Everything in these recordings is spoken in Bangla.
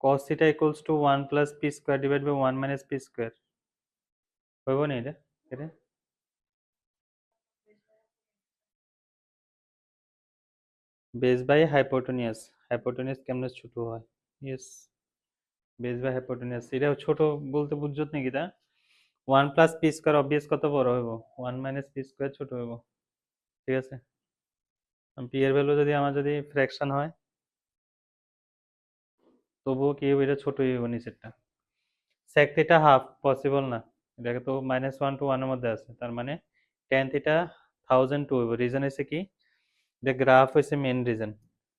cos theta equals to 1 plus p square divided by 1 minus p square হইব না এটা এটা বেস বাই হাইপোটেনিয়াস কেমনে ছোট হয় ইয়েস বেস বাই হাইপোটেনিয়াস এটা ছোট বলতে বুঝছত নাকি তা 1 প্লাস পি স্কয়ার অবভিয়াস কত বড় হইব 1 মাইনাস পি স্কয়ার ছোট হইব ঠিক আছে পি এর ভ্যালু যদি আমার যদি ফ্র্যাকশন হয় তবুও কি হবে এটা ছোটই হইব নিচেরটা sec থিটা হাফ পসিবল না এটাকে তো -1 to 1 এর মধ্যে আছে তার মানে tan থিটা 1002 হইব রিজন হইছে কি এটা গ্রাফ হইছে মেইন রিজন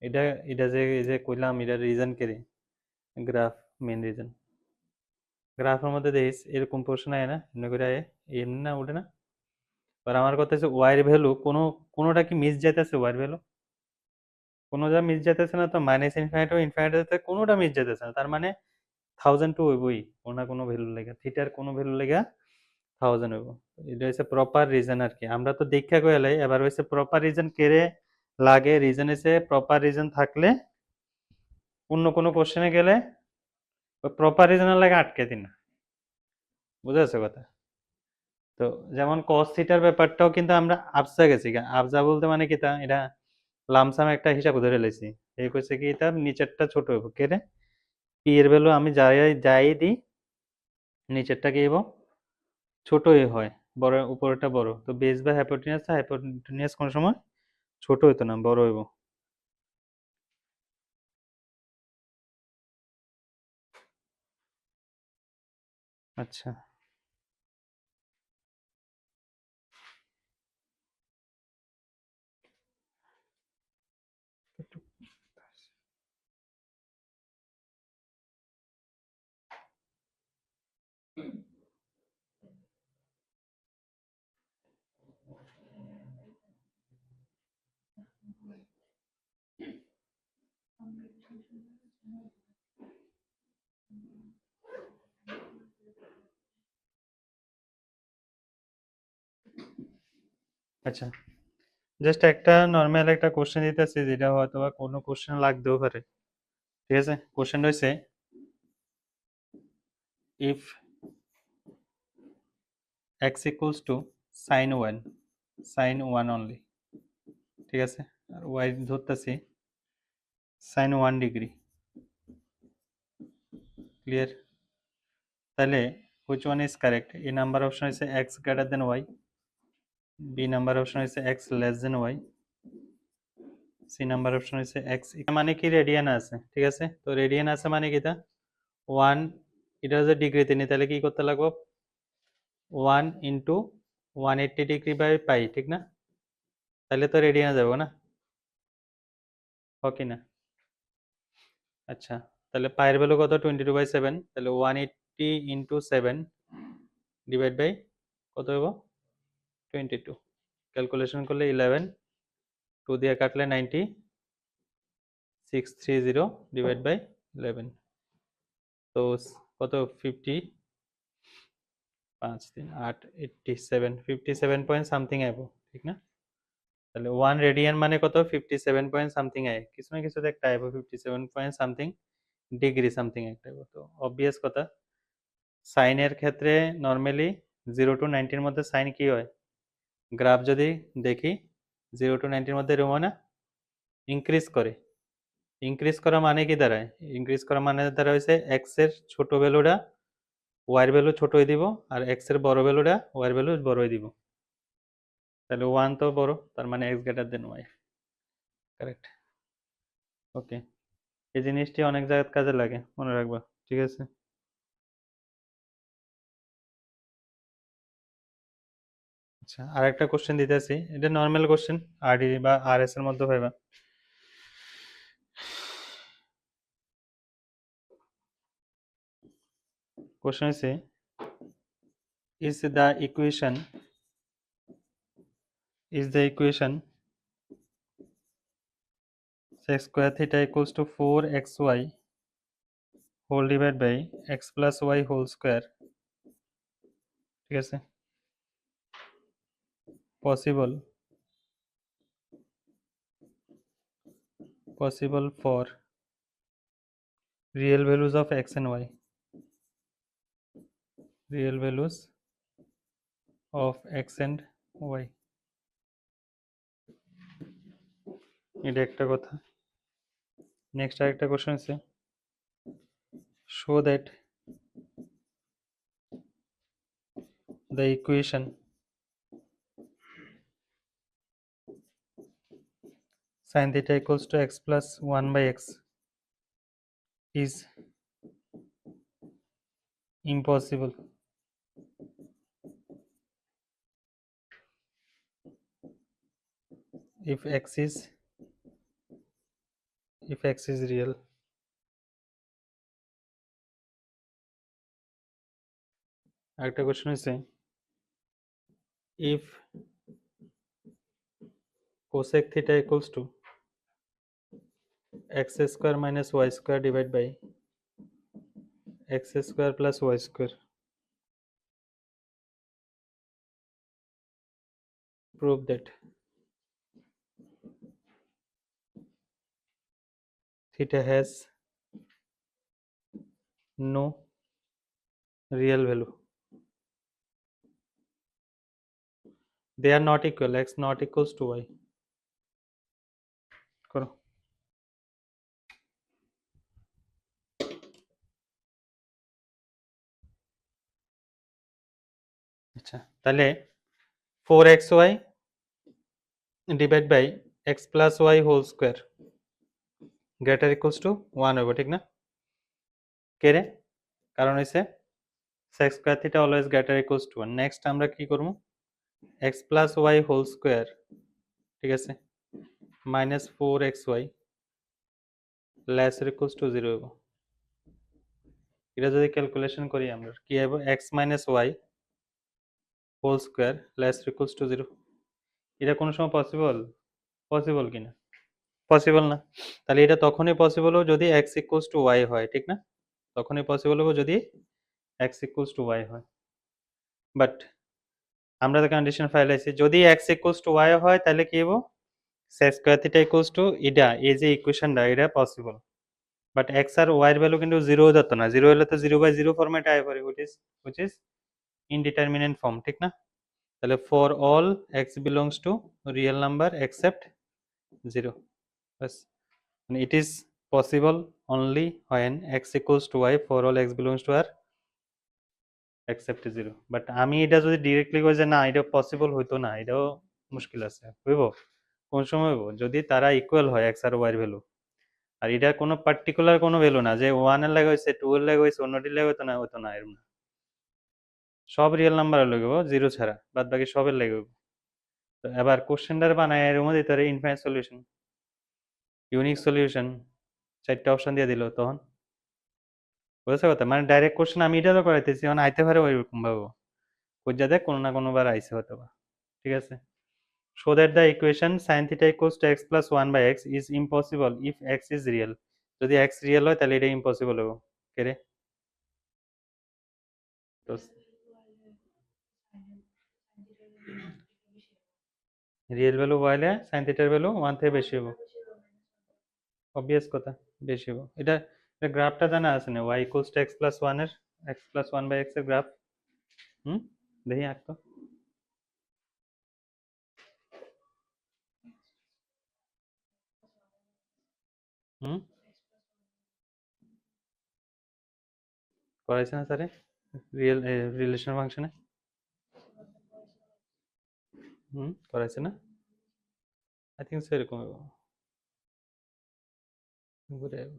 এটা এটা যে এই যে কইলাম এটা রিজন কেরে গ্রাফ মেইন রিজন গ্রাফের মধ্যে দেখিস এরকম প্রশ্ন আয় না এমনি করে আয় এমনি না ওঠে না আর আমার কথা হচ্ছে ওয়াই এর ভ্যালু কোনোটা কি মিস যাইতেছে ওয়াই এর ভ্যালু কোনোটা মিস যাইতেছে না তো মাইনাস ইনফিনিটি ও ইনফিনিটিতে কোনোটা মিস যাইতেছে না তার মানে 1002 হইবই কোনো না কোনো ভ্যালু লেগা থিটার কোনো ভ্যালু লেগা 1000 হইব এটা হচ্ছে প্রপার রিজন আর কি আমরা তো দেখা কইলাই এবার হইছে প্রপার রিজন কেরে লাগে রিজন হইছে প্রপার রিজন থাকলে অন্য কোনো কোশ্চেনে গেলে ওই প্রপার রিজনের লাগে আটকে দিন বুঝা যাচ্ছে কথা তো যেমন cos থিটার ব্যাপারটাও কিন্তু আমরা আবজা গেছি আবজা বলতে মানে কি তা এটা লামসাম একটা হিসাব ধরে লইছি এই কইছে কি এটা নিচেরটা ছোট হইব কেরে পি এর ভ্যালু আমি যাই দিই নিচেরটা কি হইব ছোটই হয় বড় উপরেরটা বড় তো বেস বা হাইপোটেনিয়াস কোন সময় ছোট হইতো না বড় হইব আচ্ছা আচ্ছা জাস্ট একটা নর্মাল একটা কোশ্চেন দিতেছি যেটা হয়তো বা কোনো কোশ্চেন লাগতেও পারে ঠিক আছে কোশ্চেন হইছে if x equals to sin 1 only ঠিক আছে আর y ধরতেছি sin 1 ডিগ্রি ক্লিয়ার তাহলে which one is correct a number option হইছে x greater than y b number option হইছে x less than y c number option হইছে x মানে কি রেডিয়ান আছে ঠিক আছে তো রেডিয়ান আছে মানে কি তা 1 এটা যদি ডিগ্রিতে নি তাহলে কি করতে লাগবে 1 ইনটু 180 ডিগ্রি বাই পাই ঠিক না তাহলে তো রেডিয়ানে যাব না ওকে না আচ্ছা তাহলে পাইয়ের ভ্যালু কত 22/7 তাহলে 180 ইনটু 7 ডিভাইড বাই কত হইব 22 ক্যালকুলেশন করলে 11 2 দিয়ে কাটলে 90 630 ডিভাইড বাই 11 তো কত 50 5 3 8 87 57 পয়েন্ট সামথিং আইব ঠিক না তাহলে 1 রেডিয়ান মানে কত 57 পয়েন্ট সামথিং আয় কিছু না কিছু একটা আইব 57 পয়েন্ট সামথিং ডিগ্রি সামথিং একটা আইব তো অবভিয়াস কথা সাইনের ক্ষেত্রে নরমালি 0 টু 90 এর মধ্যে সাইন কি হয় গ্রাফ যদি দেখি 0 টু 90 এর মধ্যে এরকম হয় না ইনক্রিজ করে ইনক্রিজ করা মানে কি দাঁড়ায় ইনক্রিজ করা মানে দাঁড়ায় হইছে x এর ছোট ভ্যালুটা y এর ভ্যালু ছোট হয়ে দিব আর x এর বড় ভ্যালুটা y এর ভ্যালু বড় হয়ে দিব তাহলে 1 তো বড় তার মানে x greater than y correct okay এই জিনিসটি অনেক জায়গায় কাজে লাগে মনে রাখবা ঠিক আছে আচ্ছা আর একটা কোশ্চেন দিতেছি এটা নরমাল কোশ্চেন আরডি বা আরএস এর মধ্যে হইবা কোশ্চেন হইছে is the equation sec square theta equals to 4xy whole divided by x plus y whole square ঠিক আছে possible for real values of x and y, real values of x and y, এটা একটা কথা। নেক্সট আরেকটা কোশ্চেন আছে, show that the equation sin theta equals to x plus 1 by x is impossible if x is real. আরেকটা কোশ্চেন আছে, if cosec theta equals to x square minus y square divided by x square plus y square, prove that theta has no real value. They are not equal, x not equals to y. করো। আচ্ছা, তাহলে 4xy divide by x plus y whole square greater equals to 1 হবে, ঠিক না? কে রে? কারণ হইছে sec square theta always greater equals to 1। Next আমরা কি করব, x plus y whole square, ঠিক আছে, minus 4xy less equals to 0 হবে। এটা যদি ক্যালকুলেশন করি আমরা কি হবে, x minus y whole square less equals to 0। এটা কোনো সময় পসিবল? পসিবল কিনা? পসিবল না। তাহলে এটা তখনই পসিবল হবে যদি x ইকুয়ালস টু y হয়, ঠিক না? তখনই পসিবল হবে যদি x ইকুয়ালস টু y হয়। বাট আমরা তো কন্ডিশন ফাইলাইছি, যদি x ইকুয়ালস টু y হয় তাহলে কি হবে, sec square theta equals to এটা, এই যে ইকুয়েশনটা এটা পসিবল। বাট x আর y এর ভ্যালু কিন্তু 0 হয়ে যেত না, 0 হলে তো 0/0 ফরম্যাটে আয় পড়ে, which is indeterminate form, ঠিক না? তাহলে for all x belongs to real number except 0, বাস। মানে it is possible only when x equals to y for all x belongs to r except 0। But আমি এটা যদি ডিরেক্টলি কই যে না এটা পসিবল হইতো না, এটাও মুশকিল আছে। হইব? কোন সময় হইব? যদি তারা ইকুয়াল হয় x আর y এর ভ্যালু। আর এটা কোনো পার্টিকুলার কোনো ভ্যালু না যে 1 এর লাগে হইছে, 2 এর লাগে হইছে, অন্যটির লাগে হইতো না, এরকম না। সব রিয়েল নাম্বারের লাগে হইব, 0 ছাড়া, বাদ বাকি সবের লাগে হইব। তো এবার কোশ্চেনটার বানায় এর মধ্যে তারে ইনফাইনাইট সলিউশন, ইউনিক সলিউশন, 4টা অপশন দিয়ে দিল তখন। বুঝছো কথা? মানে ডাইরেক্ট কোশ্চেন আমি এটা তো করাইতেছি, মানে আইতে পারে ওইরকম ভাবে, বুঝা দেখ কোনো না কোনো বার আইসে হতে পারে, ঠিক আছে? Show that the equation sin theta equals to x plus 1 by x is impossible if x is real। যদি x রিয়েল হয় তাহলে এটা ইম্পসিবল হবে। কে রে? তো রিয়েল ভ্যালু হইলে sin theta এর ভ্যালু 1 থেকে বেশি হবে, অবভিয়াস কথা, বেশি হবে। এটা গ্রাফটা জানা আছে না, y equals to x plus 1 এর, x plus 1 by x এর গ্রাফ। দেখি আঁকতো। করাইছে না স্যারে রিলেশন ফাংশনে? করাইছে না? আই থিঙ্ক সো এরকম হবে, ঘুরে যাবো।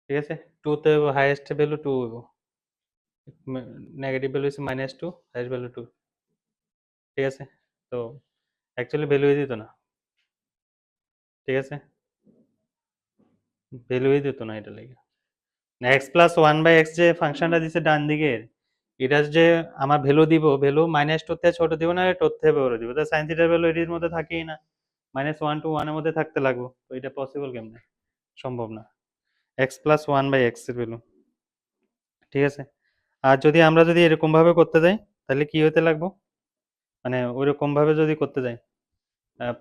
ঠিক আছে, 2 তে হাইয়েস্ট ভ্যালু 2 হইব, নেগেটিভ ভ্যালু হচ্ছে -2, হাইয়েস্ট ভ্যালু 2, ঠিক আছে? তো অ্যাকচুয়ালি ভ্যালুই দিত না, ঠিক আছে? ভ্যালুই দিত না, এটা লাগে এক্স প্লাস 1 বাই এক্স যে ফাংশনটা দিছে ডান দিকের, এটা যে আমার ভ্যালু দিব, ভ্যালু -2 থেকে ছোট দিব না, 2 থেকে বড় দিব, তো sin থিটার ভ্যালু এর মধ্যে থাকেই না, -1 to 1 এর মধ্যে থাকতে লাগবে। তো এটা পসিবল কেমনে? সম্ভব না, এক্স প্লাস 1 বাই এক্স এর ভ্যালু, ঠিক আছে? আর যদি আমরা যদি এরকম ভাবে করতে যাই তাহলে কি হতে লাগবে, মানে ওইরকম ভাবে যদি করতে যাই,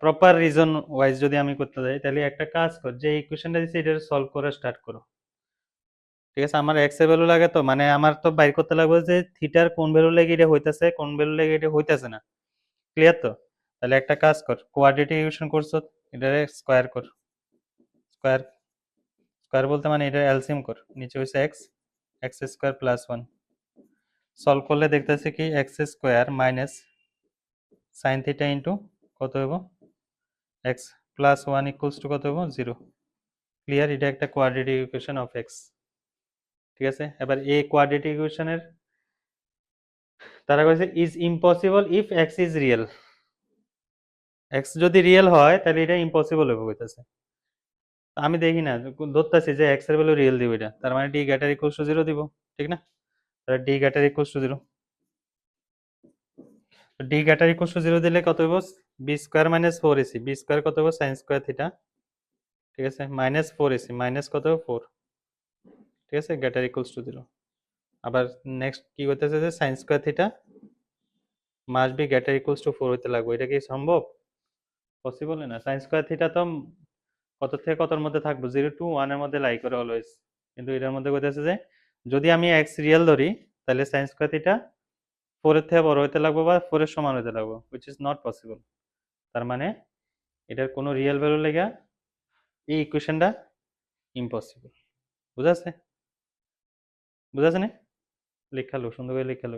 প্রপার রিজন ওয়াইজ যদি আমি করতে যাই, তাহলে একটা কাজ কর, যে ইকুয়েশনটা দিছি এটা সলভ করা স্টার্ট করো। ঠিক আছে, আমার এক্স এর ভ্যালু লাগে, তো মানে আমার তো বাইর করতে লাগবে যে থিটার কোন ভ্যালু লেগে এটা হইতাছে, কোন ভ্যালু লেগে এটা হইতাছে না। ক্লিয়ার তো? তাহলে একটা কাজ কর, কোয়াড্রেটিক ইকুয়েশন করছো, এটারে স্কয়ার কর। স্কয়ার স্কয়ার বলতে মানে এটা এলসিএম কর, নিচে হইছে x, x square plus 1। Solve করলে দেখতেছি কি x square minus sine theta into কত হইব, এক্স প্লাস 1 ইকুয়ালস টু কত হইব, 0। ক্লিয়ার? এটা একটা কোয়াড্রেটিক ইকুয়েশন অফ এক্স। ঠিক আছে, এবার এই কোয়াড্রেটিক ইকুয়েশনের তারা কইছে is impossible if x is real. X যদি রিয়েল হয় তাহলে এটা ইম্পসিবল হবে কইতাছে। আমি দেখি না, ধরতেছি যে এক্স এর ভ্যালু রিয়েল দিব, এটা তার মানে ডি গ্রেটার ইকুয়ালস টু 0 দিব, ঠিক না? তাহলে D greater equals to 0, D greater equals to 0 দিলে কত হইব, B square minus 4ac, B square কত হইব, সাইন স্কয়ার থিটা, ঠিক আছে, মাইনাস 4ac মাইনাস কত হইব 4, ঠিক আছে, গ্রেটার ইকুয়ালস টু 0। আবার নেক্সট কি হইতেছে যে sine square theta must be greater equals two 4 হইতে লাগবে। এটা কি সম্ভব? পসিবল না। সাইন স্কয়ার থিটা তো কত থেকে কতর মধ্যে থাকবো, 0 টু 1 এর মধ্যে লাই করে অলওয়েজ, কিন্তু এটার মধ্যে কইতেছে যে যদি আমি এক্স রিয়েল ধরি তাহলে সাইন স্কয়ার থিটা 4 এর থেকে বড় হইতে লাগবে বা 4 এর সমান হইতে লাগবে, which is not possible। তার মানে এটার কোনো রিয়েল ভ্যালু লেগা এই ইকুয়েশনটা ইম্পসিবল। বুঝা আছে? বুঝা আছে না? লেখা লো, সুন্দর করে লেখা লো।